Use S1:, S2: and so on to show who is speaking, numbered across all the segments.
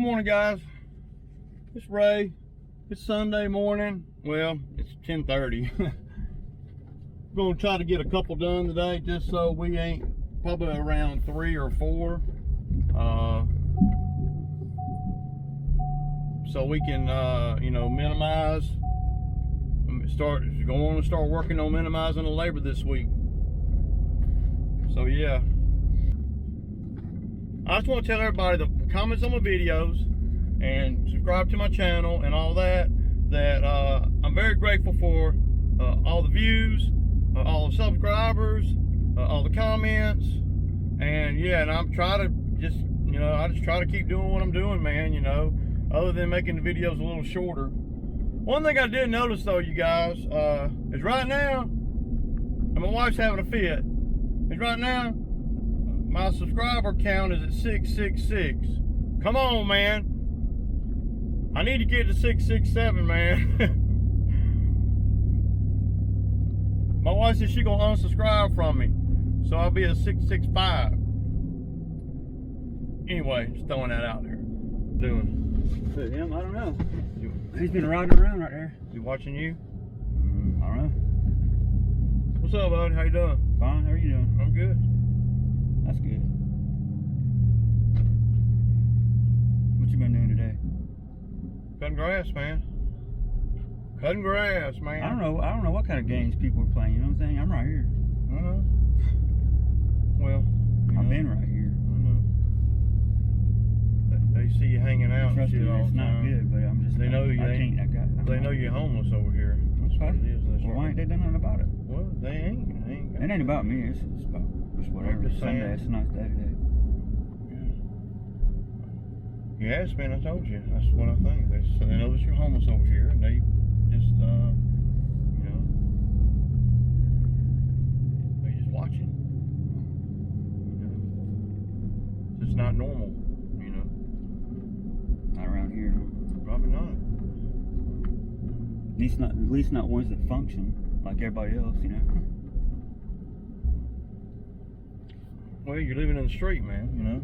S1: morning, guys. It's Ray. It's Sunday morning. Well, it's 10:30. We're gonna try to get a couple done today, just so we ain't probably around 3 or 4. So we can, minimize. Start working on minimizing the labor this week. So yeah. I just want to tell everybody the comments on my videos and subscribe to my channel and all that, I'm very grateful for all the views, all the subscribers, all the comments, and yeah, and I'm trying to just, I just try to keep doing what I'm doing, man, other than making the videos a little shorter. One thing I did notice though, you guys, is right now, and my wife's having a fit, is right now, my subscriber count is at 666. Come on, man. I need to get to 667, man. My wife said she's gonna unsubscribe from me, so I'll be at 665. Anyway, just throwing that out there. Doing?
S2: But him, I don't know. He's been riding around right there.
S1: He watching you?
S2: I don't know.
S1: What's up, bud? How you doing?
S2: Fine. How are you doing?
S1: I'm good.
S2: That's good. What you been doing today?
S1: Cutting grass, man. Cutting grass, man.
S2: I don't know what kind of games people are playing. You know what I'm saying? I'm right here.
S1: I know. Well,
S2: I've been right here.
S1: I know. They see you hanging out and shit all the time.
S2: It's not good, but I'm just.
S1: They know you ain't. They know you're homeless over here. That's what it is.
S2: Well, why ain't they done nothing about it?
S1: Well, they ain't.
S2: It ain't about me. It's about whatever.
S1: Just saying.
S2: Sunday. It's a nice day today.
S1: You asked me and I told you. That's what I think. They know that you're homeless over here, and they just, they just watching. It's just not normal,
S2: Not around here.
S1: Probably not.
S2: At least not ones that function like everybody else,
S1: Well, you're living in the street, man,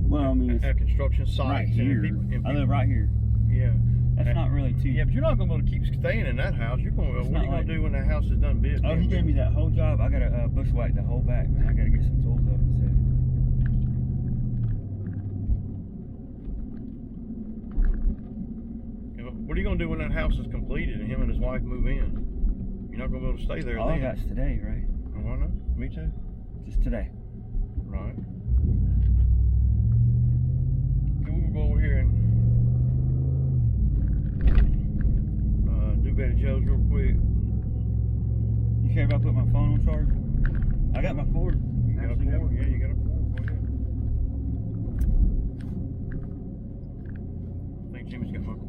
S2: Well, I mean, it's
S1: at construction sites.
S2: right here. I live right here.
S1: Yeah.
S2: That's not really too.
S1: Yeah, but you're not going to be able to keep staying in that house. What are you going to do when that house is done built?
S2: Oh, he gave me that whole job. I got to bushwhack the whole back, man. I got to get some tools up and set.
S1: What are you going to do when that house is completed and him and his wife move in? You're not going to be able to stay there
S2: All
S1: then.
S2: I got's today, right?
S1: Why not? Me too.
S2: Just today.
S1: Right. We'll go over here and do Betty Joe's real quick.
S2: You care if I put my phone on charge? I got my cord.
S1: You got a cord? Yeah, you got a cord. Go ahead. I think Jimmy's got my cord.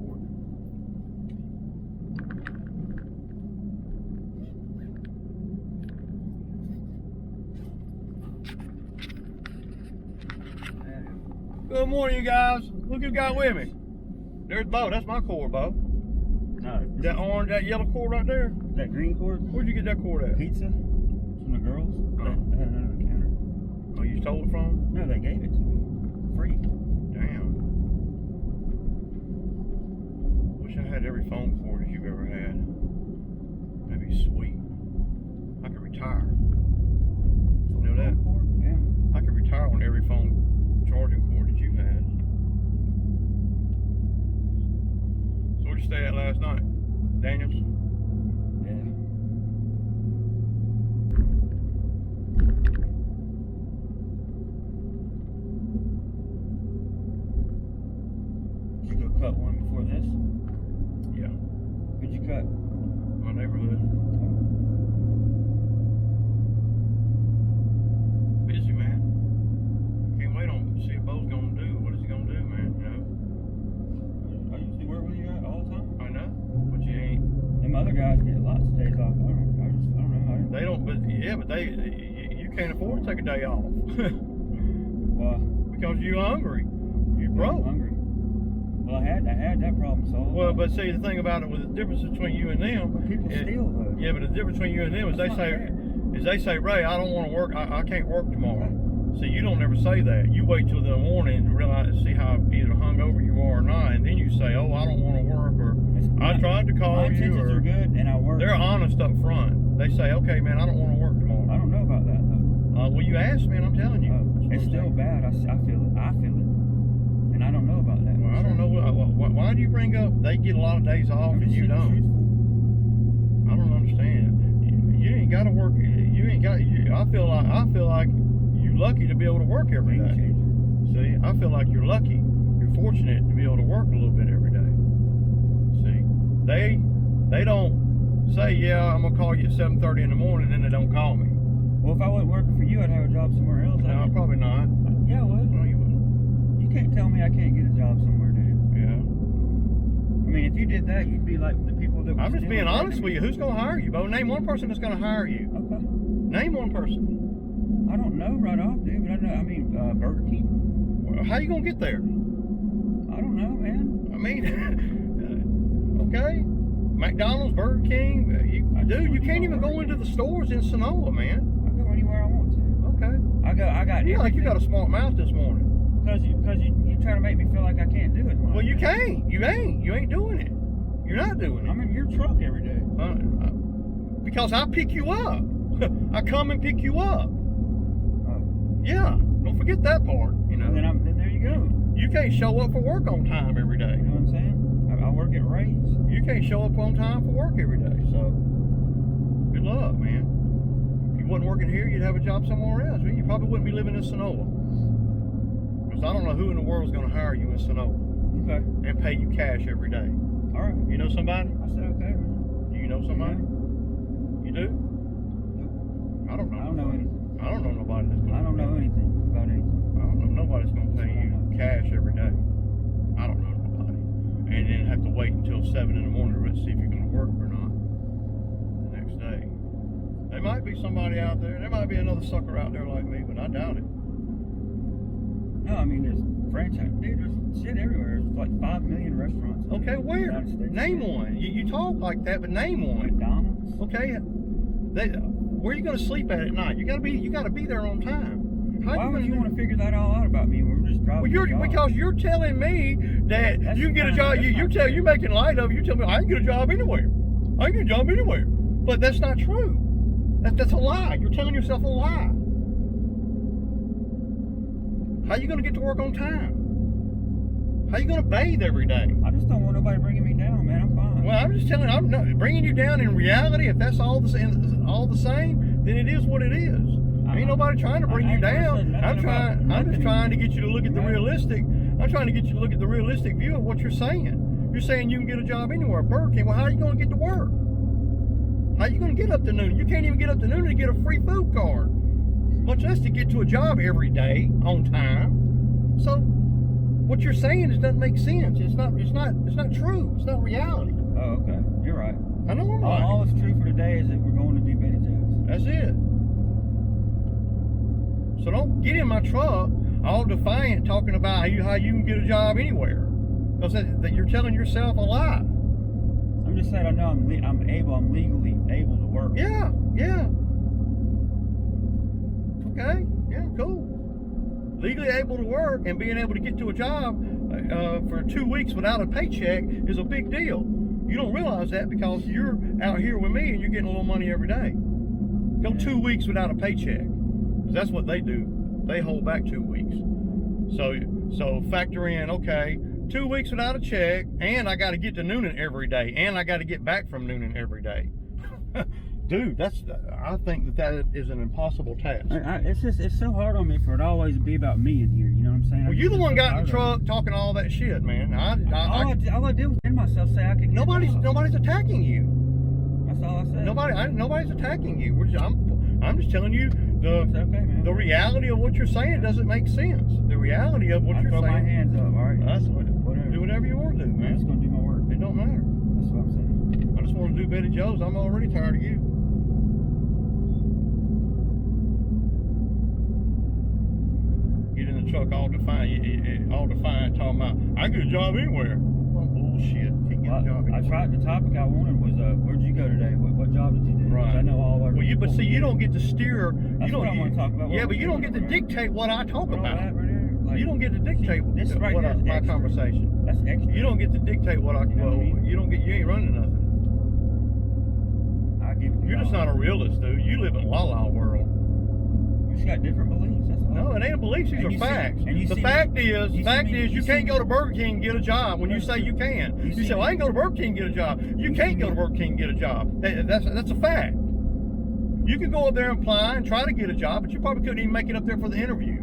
S1: Good morning, you guys. Look who got with me. There's Bo. That's my cord, Bo.
S2: No.
S1: That yellow cord right there.
S2: That green cord?
S1: Where'd you get that cord at?
S2: Pizza from the girls.
S1: Oh.
S2: They had it under the counter.
S1: Oh, you stole it from?
S2: No, they gave it to me. Free.
S1: Damn. Wish I had every phone cord that you've ever had. That'd be sweet. I could retire. You know that?
S2: Cord? Yeah.
S1: I could retire on every phone charging cord that you've had. So where'd you stay at last night? Daniels?
S2: Yeah. Did you go cut one before this?
S1: Yeah.
S2: Who'd you cut?
S1: My neighborhood. Busy, man. Can't wait on see what Bo's gonna do. What is he gonna do, man?
S2: I usually work with you all the time.
S1: I know, but you ain't.
S2: Them other guys get lots of days off. I don't know.
S1: They don't, but you can't afford to take a day off.
S2: Well,
S1: Because you're hungry. You broke.
S2: I'm hungry. Well, I had that problem solved.
S1: Well, but see, the thing about it, with the difference between you and them,
S2: But people steal though.
S1: yeah, but the difference between you and them is they say, Ray, I don't want to work. I can't work tomorrow. See, you don't ever say that. You wait till the morning and realize, see how either hungover you are or not, and then you say, "Oh, I don't want to work," or "I tried to call
S2: my
S1: you."
S2: intentions
S1: Or
S2: are good, and I work.
S1: they're honest up front. They say, "Okay, man, I don't want to work tomorrow."
S2: I don't know about that though.
S1: Well, you asked me, and I'm telling you.
S2: It's still bad. I feel it. I feel it, and I don't know about that.
S1: Well, I don't know. Why do you bring up they get a lot of days off
S2: I'm
S1: and
S2: just
S1: you
S2: being
S1: don't?
S2: truthful.
S1: I don't understand. You ain't got to work. You ain't got. I feel like you're lucky to be able to work every
S2: Game
S1: day.
S2: changer.
S1: See, I feel like you're lucky. You're fortunate to be able to work a little bit every day. See, they don't say, "Yeah, I'm gonna call you at 7:30 in the morning," and they don't call me.
S2: Well, if I wasn't working for you, I'd have a job somewhere else.
S1: No, probably not.
S2: Yeah, I would.
S1: No, you wouldn't.
S2: You can't tell me I can't get a job somewhere, dude.
S1: Yeah.
S2: I mean, if you did that, you'd be like the people that.
S1: I'm just being honest with you. Who's gonna hire you, Bo? Name one person that's gonna hire you.
S2: Okay.
S1: Name one person.
S2: I don't know right off, dude. But I know. I mean, Burger King.
S1: Well, how you gonna get there?
S2: I don't know, man.
S1: I mean, okay. McDonald's, Burger King, you can't even go into the stores in Sonoma, man.
S2: I go anywhere I want to.
S1: Okay.
S2: I got.
S1: You like you got a smart mouth this morning.
S2: Because you try to make me feel like I can't do it.
S1: Well, you can't. You ain't doing it. You're not doing it.
S2: I'm in your truck every day.
S1: Because I pick you up. I come and pick you up.
S2: Oh.
S1: Yeah. Don't forget that part. You know.
S2: Then there you go.
S1: You can't show up for work on time every day.
S2: You know what I'm saying? I work at Ray's.
S1: You can't show up on time for work every day. So, good luck, man. If you wasn't working here, you'd have a job somewhere else. You probably wouldn't be living in Sonoma. Because I don't know who in the world is going to hire you in Sonoma
S2: Okay.
S1: and pay you cash every day.
S2: All right.
S1: You know somebody?
S2: I said okay, man.
S1: Do you know somebody? You do?
S2: Nope.
S1: I don't know.
S2: I don't know anything.
S1: I don't know nobody that's going to.
S2: I don't know anything about anything.
S1: I don't know nobody's going to pay you cash every day. I don't know nobody. And then have to wait until 7 in the morning to see if you're going to work or not the next day. There might be somebody out there. There might be another sucker out there like me, but I doubt it.
S2: No, I mean there's franchise. Dude, there's shit everywhere. There's like 5 million restaurants.
S1: Okay,
S2: in the
S1: where?
S2: United States.
S1: Name one. You talk like that, but name one.
S2: McDonald's.
S1: Okay, where are you going to sleep at night? You got to be there on time. How
S2: Why would you
S1: gonna
S2: want to figure that all out about me? We're just driving.
S1: Well, because you're telling me that
S2: That's
S1: you can get a
S2: fine.
S1: job.
S2: That's
S1: You're making light of it. You tell me I can get a job anywhere. I can get a job anywhere. But that's not true. That's a lie. You're telling yourself a lie. How you going to get to work on time? How you going to bathe every day?
S2: I just don't want nobody bringing me down, man. I'm fine.
S1: Well, I'm just telling you, I'm not bringing you down in reality. If that's all the same, then it is what it is. Ain't nobody trying to bring you down. I'm just trying to get you to look at the realistic. I'm trying to get you to look at the realistic view of what you're saying. You're saying you can get a job anywhere, Burger King. Well, how are you going to get to work? How are you going to get up to noon? You can't even get up to noon to get a free food card, much less to get to a job every day on time. So, what you're saying doesn't make sense. It's not true. It's not reality.
S2: Oh, okay. You're right.
S1: I know I'm right.
S2: All that's true for today is that we're going to do Betty Joe's.
S1: That's it. So don't get in my truck all defiant talking about how you can get a job anywhere. Because that you're telling yourself a lie.
S2: I'm just saying I know I'm legally able to work.
S1: Yeah. Okay, yeah, cool. Legally able to work and being able to get to a job for 2 weeks without a paycheck is a big deal. You don't realize that because you're out here with me and you're getting a little money every day. Go 2 weeks without a paycheck. That's what they do. They hold back 2 weeks. So factor in, okay, 2 weeks without a check, and I got to get to Noonan every day, and I got to get back from Noonan every day. Dude, I think that is an impossible task.
S2: It's so hard on me for it to always be about me in here. You know what I'm saying?
S1: Well, you're the one got in the truck talking all that shit, man.
S2: All I did was in myself say I could.
S1: Nobody's attacking you.
S2: That's all I said.
S1: Nobody's attacking you. I'm just telling you
S2: It's okay, man.
S1: the reality of what you're saying doesn't make sense. The reality of what you're
S2: throw
S1: saying.
S2: my hands up, all right?
S1: Whatever. Do whatever you want to do, man.
S2: I'm just gonna do my work.
S1: It don't matter.
S2: That's what I'm saying.
S1: I just want to do Betty Joe's. I'm already tired of you. Get in the truck all defiant, talking about I get a job anywhere. Well, bullshit. Can't get a job
S2: I
S1: anywhere.
S2: tried. The topic I wanted was, where'd you go today? What job did you do? 'Cause
S1: Right.
S2: I know all our.
S1: Well, but see, you don't get to steer.
S2: That's
S1: you don't.
S2: what I want to talk about.
S1: Yeah,
S2: What
S1: but
S2: we're
S1: you don't
S2: doing
S1: get to
S2: over there.
S1: dictate what I talk
S2: What all
S1: about.
S2: that right there? Like,
S1: You don't get to dictate
S2: this right
S1: what
S2: here is
S1: my
S2: extra.
S1: conversation.
S2: That's extra.
S1: You don't get to dictate what I.
S2: You know what I mean?
S1: You don't get. You ain't running nothing.
S2: I give it to
S1: You're just
S2: God.
S1: not a realist, dude. You live in la la world.
S2: You just got different beliefs. That's all.
S1: No, it ain't a belief. These
S2: And
S1: are
S2: you see-
S1: facts.
S2: and you
S1: The
S2: see
S1: fact
S2: me-
S1: is,
S2: you see
S1: fact
S2: me-
S1: is, you
S2: you
S1: can't
S2: see
S1: go
S2: me-
S1: to Burger King and get a job when you say you can. You
S2: see
S1: say, well, I
S2: me-
S1: ain't go to Burger King and get a job. You can't go to Burger King and get a job. That's a fact. You can go up there and apply and try to get a job, but you probably couldn't even make it up there for the interview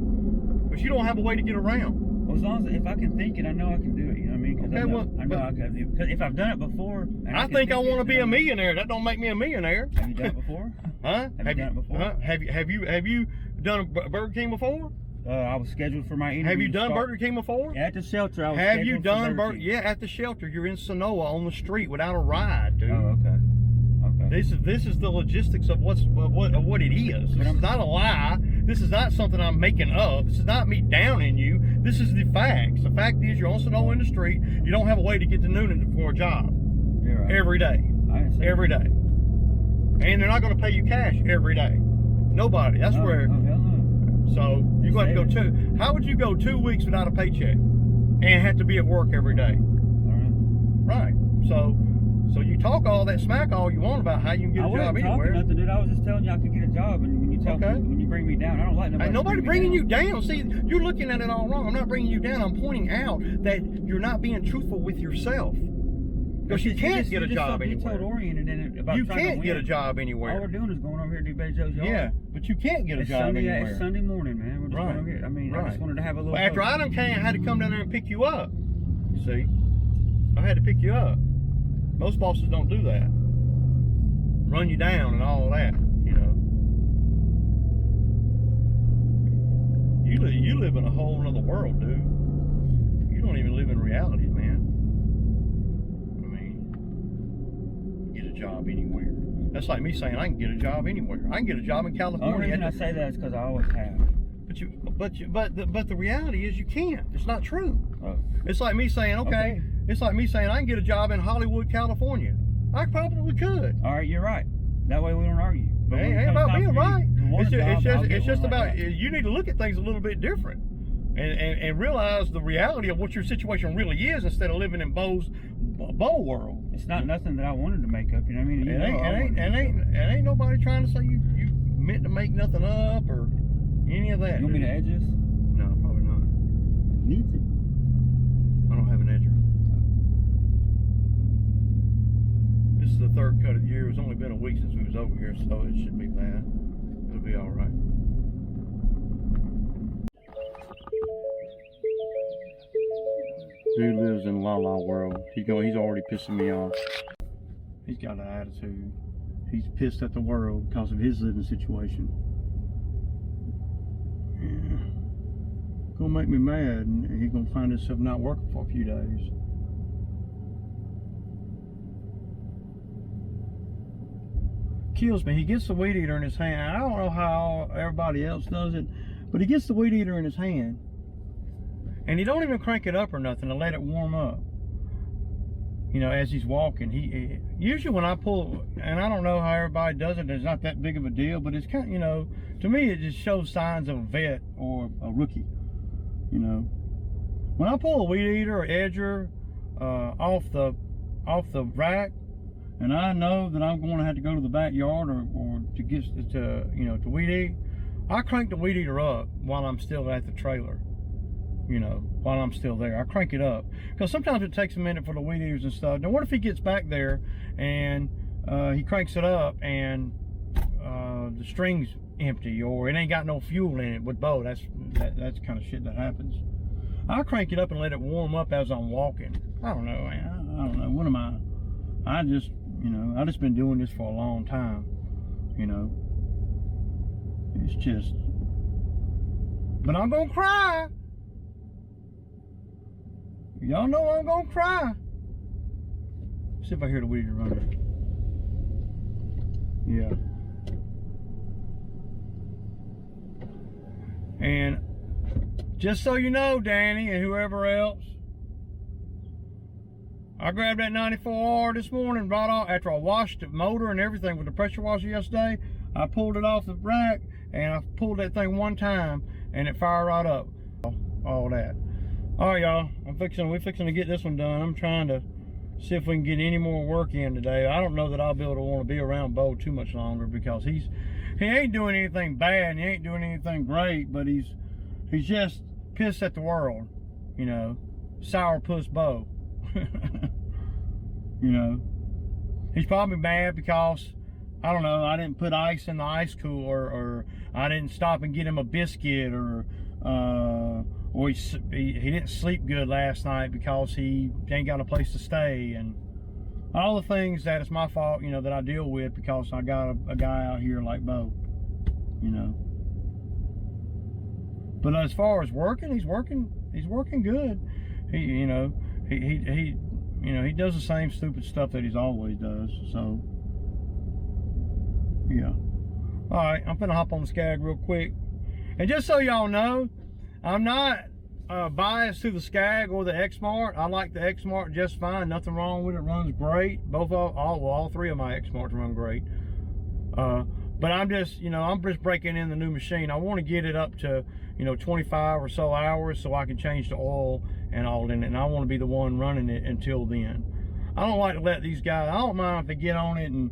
S1: because you don't have a way to get around.
S2: Well, as long as if I can think it, I know I can do it. You know what I mean? 'Cause
S1: Okay,
S2: I know,
S1: well,
S2: I know I can do it. Because if I've done it before, and
S1: I
S2: can
S1: think I want to
S2: it,
S1: be
S2: then
S1: a millionaire. That don't make me a millionaire.
S2: Have you done it before?
S1: Huh?
S2: Have you done it before?
S1: Huh? Have you done a Burger King before?
S2: I was scheduled for my interview.
S1: Have you
S2: to
S1: done
S2: start-
S1: Burger King before?
S2: At the shelter, I was
S1: Have you
S2: scheduled for
S1: done
S2: Burger King.
S1: Yeah, at the shelter. You're in Sonoa on the street without a ride, dude.
S2: Oh, okay. Okay.
S1: This is the logistics of what it is. This is not a lie. This is not something I'm making up. This is not me downing you. This is the facts. The fact is you're on Sonoa in the street. You don't have a way to get to Noonan for a job
S2: You're right.
S1: every day.
S2: I didn't say
S1: Every day. And they're not going to pay you cash every day. Nobody. That's
S2: Oh,
S1: where.
S2: Oh, hell no.
S1: So you're going to have to go how would you go 2 weeks without a paycheck and have to be at work every day?
S2: I don't know.
S1: Right. So you talk all that smack all you want about how you can get
S2: I
S1: a job
S2: wasn't
S1: anywhere.
S2: talking nothing, dude. I was just telling you I could get a job, and when you tell
S1: Okay.
S2: me, when you bring me down, I don't like nobody.
S1: Ain't nobody
S2: to
S1: bringing
S2: me
S1: you down. See, you're looking at it all wrong. I'm not bringing you down. I'm pointing out that you're not being truthful with yourself. Because you can't get a job
S2: You told
S1: anywhere.
S2: oriented in it about
S1: You
S2: trying to
S1: can't get a
S2: win.
S1: job
S2: All we're
S1: anywhere.
S2: doing is going over here to do Bejo's yard.
S1: Yeah, but you can't get a
S2: It's
S1: job
S2: Sunday,
S1: anywhere.
S2: It's Sunday morning, man. We're just
S1: Right.
S2: going over here. I mean, I
S1: Right.
S2: just wanted to have a little.
S1: Well, after
S2: fun.
S1: I done came, I had to come down there and pick you up. You see, I had to pick you up. Most bosses don't do that. Run you down and all that. You know. You live in a whole other world, dude. You don't even live in reality, man. I mean, get a job anywhere. That's like me saying I can get a job anywhere. I can get a job in
S2: The only
S1: California.
S2: reason I say that is because I always have.
S1: But the reality is you can't. It's not true.
S2: Oh.
S1: It's like me saying, okay. It's like me saying I can get a job in Hollywood, California. I probably could.
S2: All right, you're right. That way we don't argue. But
S1: It
S2: when
S1: ain't
S2: comes
S1: about
S2: time
S1: being
S2: for me
S1: right.
S2: to want a job, I'll get
S1: It's just
S2: one like
S1: about
S2: that.
S1: you need to look at things a little bit different, and realize the reality of what your situation really is instead of living in Bo's world.
S2: It's not nothing that I wanted to make up. You know what I mean? You know I wanted to make up.
S1: Ain't nobody trying to say you meant to make nothing up or any of that.
S2: You want me to edge this?
S1: No, probably not.
S2: It needs it.
S1: I don't have an edger. This is the third cut of the year. It's only been a week since we was over here, so it shouldn't be bad. It'll be all right. Dude lives in La La world. He's already pissing me off. He's got an attitude. He's pissed at the world because of his living situation. Yeah. Gonna make me mad, and he's gonna find himself not working for a few days. Kills me. He gets the weed eater in his hand. I don't know how everybody else does it, but he gets the weed eater in his hand, and he don't even crank it up or nothing to let it warm up. You know, as he's walking, he usually when I pull, and I don't know how everybody does it. It's not that big of a deal, but it's kind of, you know, to me it just shows signs of a vet or a rookie. You know, when I pull a weed eater or edger off the rack, and I know that I'm going to have to go to the backyard or to get to to weed eat, I crank the weed eater up while I'm still at the trailer. You know, while I'm still there, I crank it up because sometimes it takes a minute for the weed eaters and stuff. Now, what if he gets back there and he cranks it up and the string's empty or it ain't got no fuel in it with Bo? That's kind of shit that happens. I crank it up and let it warm up as I'm walking. I don't know, man. I don't know. What am I? I just been doing this for a long time. You know, it's just. But I'm gonna cry. Y'all know I'm gonna cry. See if I hear the weed eater running. Yeah. And just so you know, Danny and whoever else, I grabbed that 94R this morning, right off after I washed the motor and everything with the pressure washer yesterday. I pulled it off the rack and I pulled that thing one time and it fired right up. All that. All right, y'all. We're fixing to get this one done. I'm trying to see if we can get any more work in today. I don't know that I'll be able to want to be around Bo too much longer because he ain't doing anything bad and he ain't doing anything great, but he's just pissed at the world, you know. Sourpuss Bo. You know, he's probably mad because I don't know, I didn't put ice in the ice cooler, or I didn't stop and get him a biscuit, or he didn't sleep good last night because he ain't got a place to stay, and all the things that it's my fault, you know, that I deal with because I got a guy out here like Bo, you know. But as far as working, he's working good. He does the same stupid stuff that he's always does. So yeah. All right, I'm gonna hop on the Skag real quick, and just so y'all know, I'm not biased to the Skag or the Exmart. I like the Exmart just fine. Nothing wrong with it. Runs great. All three of my Exmarts run great. But I'm just breaking in the new machine. I want to get it up to 25 or so hours so I can change the oil and all in it, and I want to be the one running it until then. I don't like to let these guys, I don't mind if they get on it and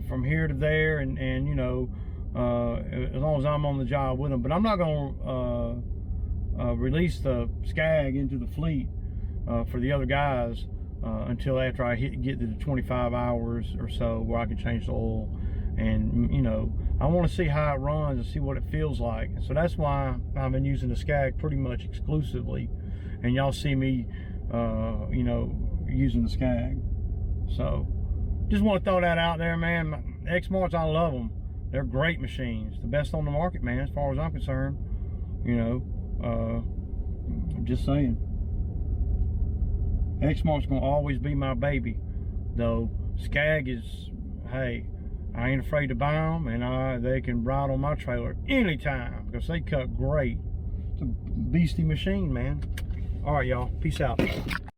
S1: from here to there and as long as I'm on the job with them. But I'm not going to release the Skag into the fleet for the other guys until after I get to the 25 hours or so where I can change the oil. And I want to see how it runs and see what it feels like. So that's why I've been using the Skag pretty much exclusively, and y'all see me using the Skag. So just want to throw that out there, man. Exmarts, I love them. They're great machines, the best on the market, man, as far as I'm concerned. I'm just saying, Exmart's gonna always be my baby, though. Skag is, hey, I ain't afraid to buy them, and they can ride on my trailer anytime because they cut great. It's a beastie machine, man. All right, y'all. Peace out.